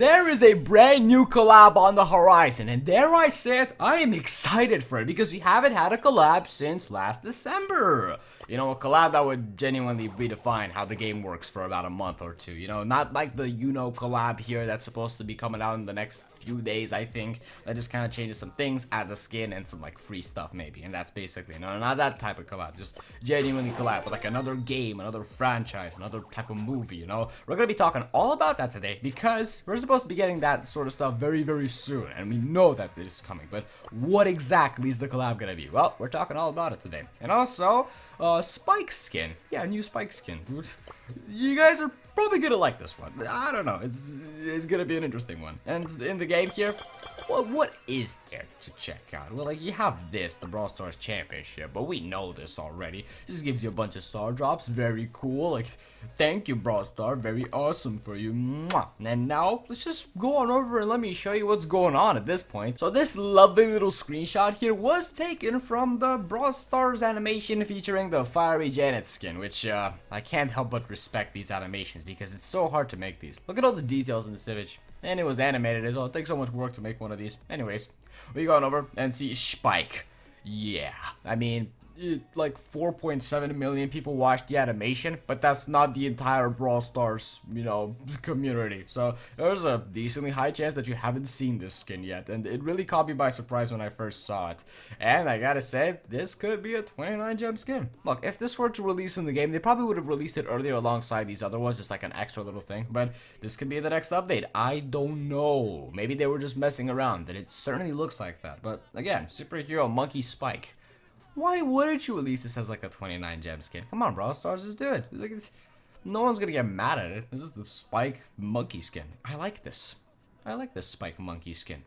There is a brand new collab on the horizon, and dare I say it, I am excited for it because we haven't had a collab since last December. You know, a collab that would genuinely redefine how the game works for about a month or two. You know, not like the collab here that's supposed to be coming out in the next few days, I think. That just kind of changes some things, adds a skin and some like free stuff maybe, and that's basically, no, not that type of collab, just genuinely collab with like another game, another franchise, another type of movie, you know. We're gonna be talking all about that today because we're supposed to be getting that sort of stuff very, very soon, and we know that it is coming, but what exactly is the collab gonna be? Well, we're talking all about it today. And also, Spike skin. Yeah, new Spike skin. You guys are probably gonna like this one. I don't know, it's gonna be an interesting one. And in the game here, well, what is there to check out? Well, like, you have this, the Brawl Stars Championship, but we know this already. This gives you a bunch of star drops, very cool. Like, thank you, Brawl Star, very awesome for you. Mwah. And now, let's just go on over and let me show you what's going on at this point. So this lovely little screenshot here was taken from the Brawl Stars animation featuring the Fiery Janet skin, which, I can't help but respect these animations because it's so hard to make these. Look at all the details in this image. And it was animated as well. It takes so much work to make one of these. Anyways, we go on over and see Spike. Yeah, I mean, like 4.7 million people watched the animation, but that's not the entire Brawl Stars, you know, community. So there's a decently high chance that you haven't seen this skin yet, and it really caught me by surprise when I first saw it. And I gotta say, this could be a 29 gem skin. Look, if this were to release in the game, they probably would have released it earlier alongside these other ones, just like an extra little thing, but this could be the next update. I don't know. Maybe they were just messing around, and it certainly looks like that. But again, superhero monkey Spike. Why wouldn't you release this as like a 29 gem skin? Come on, Brawl Stars, just do it. No one's gonna get mad at it. This is the Spike monkey skin. I like this. I like this Spike monkey skin.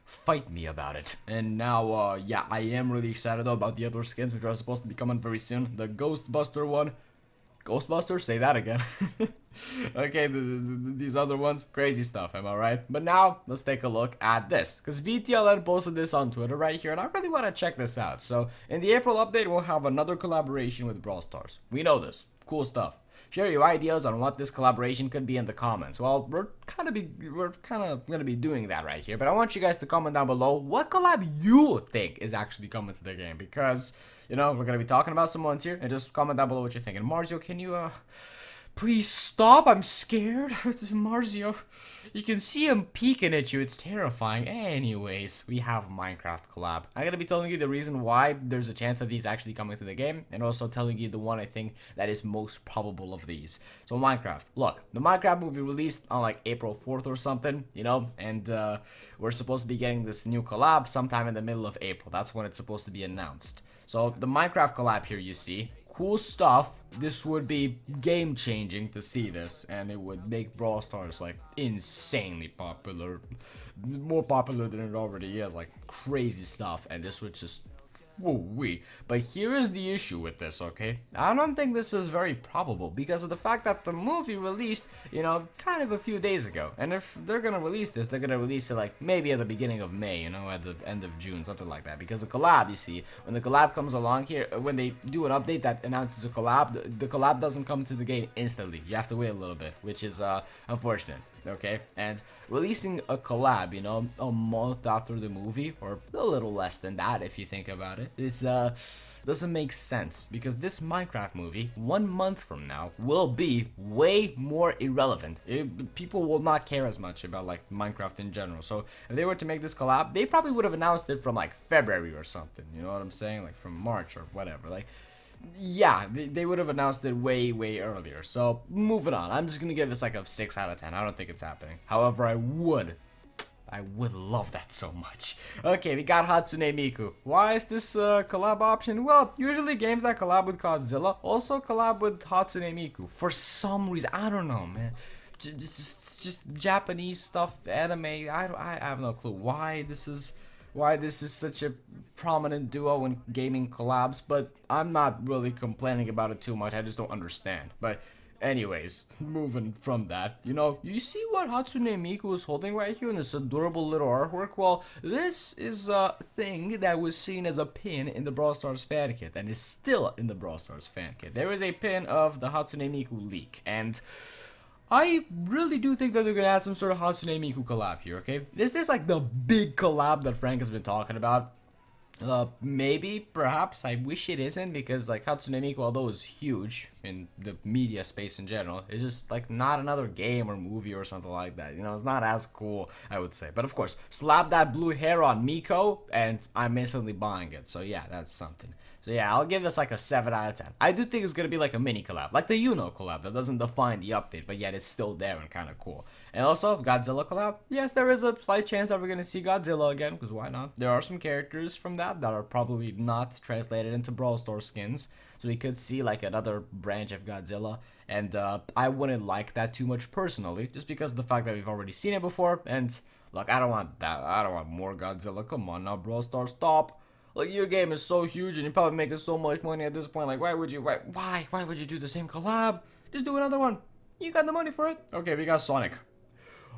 Fight me about it. And now, yeah, I am really excited though about the other skins, which are supposed to be coming very soon. The Ghostbuster one. Ghostbusters? Say that again. Okay, these other ones, crazy stuff, am I right? But now, let's take a look at this, because BTLN posted this on Twitter right here, and I really want to check this out. So, in the April update, we'll have another collaboration with Brawl Stars. We know this. Cool stuff. Share your ideas on what this collaboration could be in the comments. Well, we're kind of gonna be doing that right here, but I want you guys to comment down below what collab you think is actually coming to the game, because, you know, we're gonna be talking about some ones here, and just comment down below what you're thinking. Marzio, can you, please stop, I'm scared. Marzio, you can see him peeking at you, it's terrifying. Anyways, we have Minecraft collab. I'm gonna be telling you the reason why there's a chance of these actually coming to the game, and also telling you the one I think that is most probable of these. So Minecraft, look, the Minecraft movie released on like April 4th or something, you know, and we're supposed to be getting this new collab sometime in the middle of April. That's when it's supposed to be announced. So the Minecraft collab here, you see, cool stuff. This would be game changing to see this, and it would make Brawl Stars like insanely popular, more popular than it already is, like crazy stuff. And this would just woo-wee. But here is the issue with this, okay? I don't think this is very probable because of the fact that the movie released, you know, kind of a few days ago. And if they're gonna release this, they're gonna release it like maybe at the beginning of May, you know, at the end of June, something like that. Because the collab, you see, when the collab comes along here, when they do an update that announces a collab, the collab doesn't come to the game instantly. You have to wait a little bit, which is unfortunate. Okay, and releasing a collab, you know, a month after the movie, or a little less than that if you think about it, is doesn't make sense, because this Minecraft movie 1 month from now will be way more irrelevant. People will not care as much about like Minecraft in general. So if they were to make this collab, they probably would have announced it from like February or something, you know what I'm saying, like from March or whatever. Like, yeah, they would have announced it way earlier. So moving on, I'm just gonna give this like a 6 out of 10. I don't think it's happening. However, I would love that so much. Okay, we got Hatsune Miku. Why is this collab option? Well, usually games that collab with Godzilla also collab with Hatsune Miku. For some reason, I don't know, man. Just Japanese stuff, anime. I have no clue why this is such a prominent duo in gaming collabs, but I'm not really complaining about it too much. I just don't understand. But anyways, moving from that, you know, you see what Hatsune Miku is holding right here in this adorable little artwork? Well, this is a thing that was seen as a pin in the Brawl Stars fan kit, and is still in the Brawl Stars fan kit. There is a pin of the Hatsune Miku leak, and I really do think that they're gonna add some sort of Hatsune Miku collab here, okay? Is this like the big collab that Frank has been talking about? Maybe, perhaps. I wish it isn't, because like Hatsune Miku, although it's huge in the media space in general, it's just like not another game or movie or something like that. You know, it's not as cool, I would say. But of course, slap that blue hair on Miko, and I'm instantly buying it. So yeah, that's something. So yeah, I'll give this like a 7 out of 10. I do think it's gonna be like a mini collab, like the collab that doesn't define the update, but yet it's still there and kind of cool. And also, Godzilla collab. Yes, there is a slight chance that we're gonna see Godzilla again, because why not? There are some characters from that are probably not translated into Brawl Store skins, so we could see like another branch of Godzilla. And I wouldn't like that too much personally, just because of the fact that we've already seen it before. And look, I don't want that. I don't want more Godzilla. Come on now, Brawl Stars, stop. Like, your game is so huge and you're probably making so much money at this point. Like, why would you do the same collab? Just do another one. You got the money for it. Okay, we got Sonic.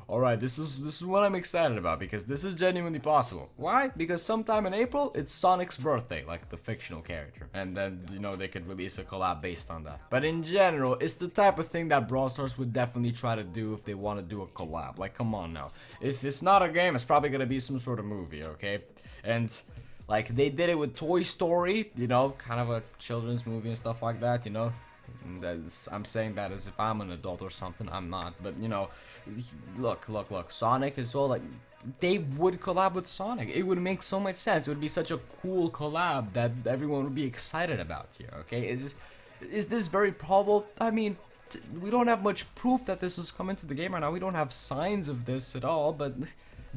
Alright, this is what I'm excited about, because this is genuinely possible. Why? Because sometime in April, it's Sonic's birthday, like the fictional character. And then, you know, they could release a collab based on that. But in general, it's the type of thing that Brawl Stars would definitely try to do if they want to do a collab. Like, come on now. If it's not a game, it's probably gonna be some sort of movie, okay? And like, they did it with Toy Story, you know, kind of a children's movie and stuff like that, you know. I'm saying that as if I'm an adult or something. I'm not, but you know, look. Sonic is all like, they would collab with Sonic. It would make so much sense. It would be such a cool collab that everyone would be excited about here. Okay, is this very probable? I mean, we don't have much proof that this is coming to the game right now. We don't have signs of this at all, but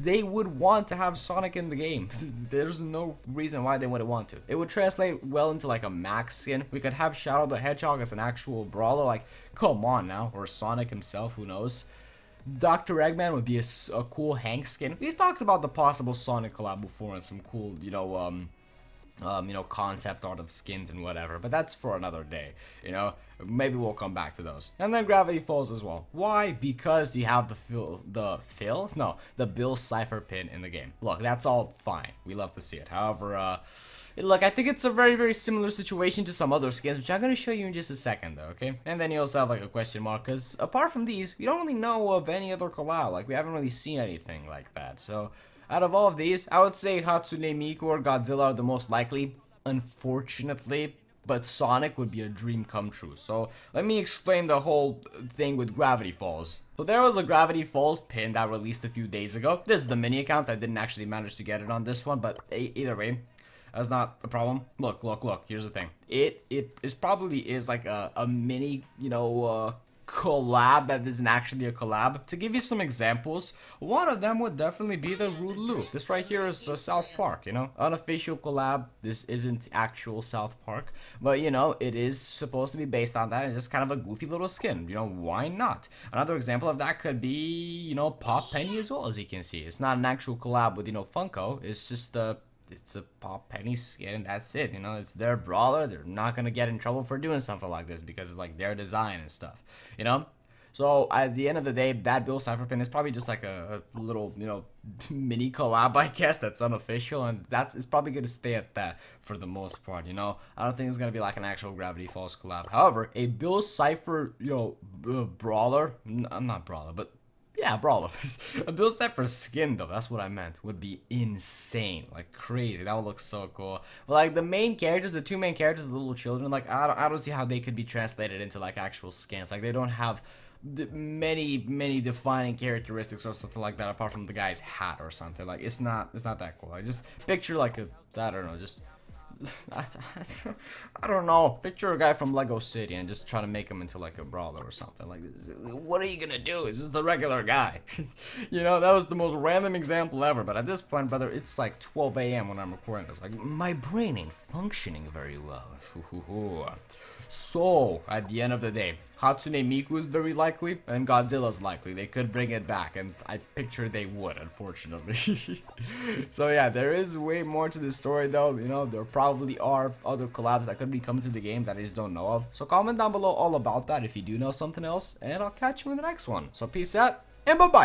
they would want to have Sonic in the game. There's no reason why they wouldn't want to. It would translate well into like a Max skin. We could have Shadow the Hedgehog as an actual brawler. Like, come on now. Or Sonic himself, who knows. Dr. Eggman would be a cool Hank skin. We've talked about the possible Sonic collab before and some cool, you know, concept art of skins and whatever, but that's for another day, you know. Maybe we'll come back to those. And then Gravity Falls as well. Why? Because you have the Bill Cipher pin in the game. Look, that's all fine. We love to see it. However, look, I think it's a very, very similar situation to some other skins, which I'm going to show you in just a second, though, okay? And then you also have, like, a question mark, because apart from these, we don't really know of any other collab. Like, we haven't really seen anything like that, so out of all of these, I would say Hatsune Miku or Godzilla are the most likely, unfortunately, but Sonic would be a dream come true. So let me explain the whole thing with Gravity Falls. So there was a Gravity Falls pin that released a few days ago. This is the mini account. I didn't actually manage to get it on this one, but either way, that's not a problem. Look, here's the thing. It probably is like a mini, you know, collab that isn't actually a collab. To give you some examples, one of them would definitely be the Rude Loop. This right here is South Park, you know, unofficial collab. This isn't actual South Park, but you know, it is supposed to be based on that. It's just kind of a goofy little skin, you know, why not? Another example of that could be, you know, Pop Penny as well. As you can see, it's not an actual collab with, you know, Funko. It's just it's a Pop Penny skin, and that's it. You know, it's their brawler. They're not gonna get in trouble for doing something like this because it's like their design and stuff, you know. So at the end of the day, that Bill Cipher pin is probably just like a little, you know, mini collab, I guess, that's unofficial, and it's probably gonna stay at that for the most part, you know. I don't think it's gonna be like an actual Gravity Falls collab. However, a Bill Cipher, you know, brawler, not brawler, but yeah, brawler. A Bill Cipher skin, though, that's what I meant, would be insane, like crazy. That would look so cool. But like the main characters, the two main characters, the little children, like I don't see how they could be translated into like actual skins. Like they don't have many defining characteristics or something like that apart from the guy's hat or something. Like it's not that cool. I just picture like I don't know, just I don't know. Picture a guy from Lego City and just try to make him into like a brawler or something. Like, what are you gonna do? It's just the regular guy. You know, that was the most random example ever. But at this point, brother, it's like 12 a.m. when I'm recording this. Like, my brain ain't functioning very well. So, at the end of the day, Hatsune Miku is very likely, and Godzilla's likely. They could bring it back, and I picture they would, unfortunately. So yeah, there is way more to this story, though. You know, there probably are other collabs that could be coming to the game that I just don't know of. So comment down below all about that if you do know something else, and I'll catch you in the next one. So peace out, and bye-bye.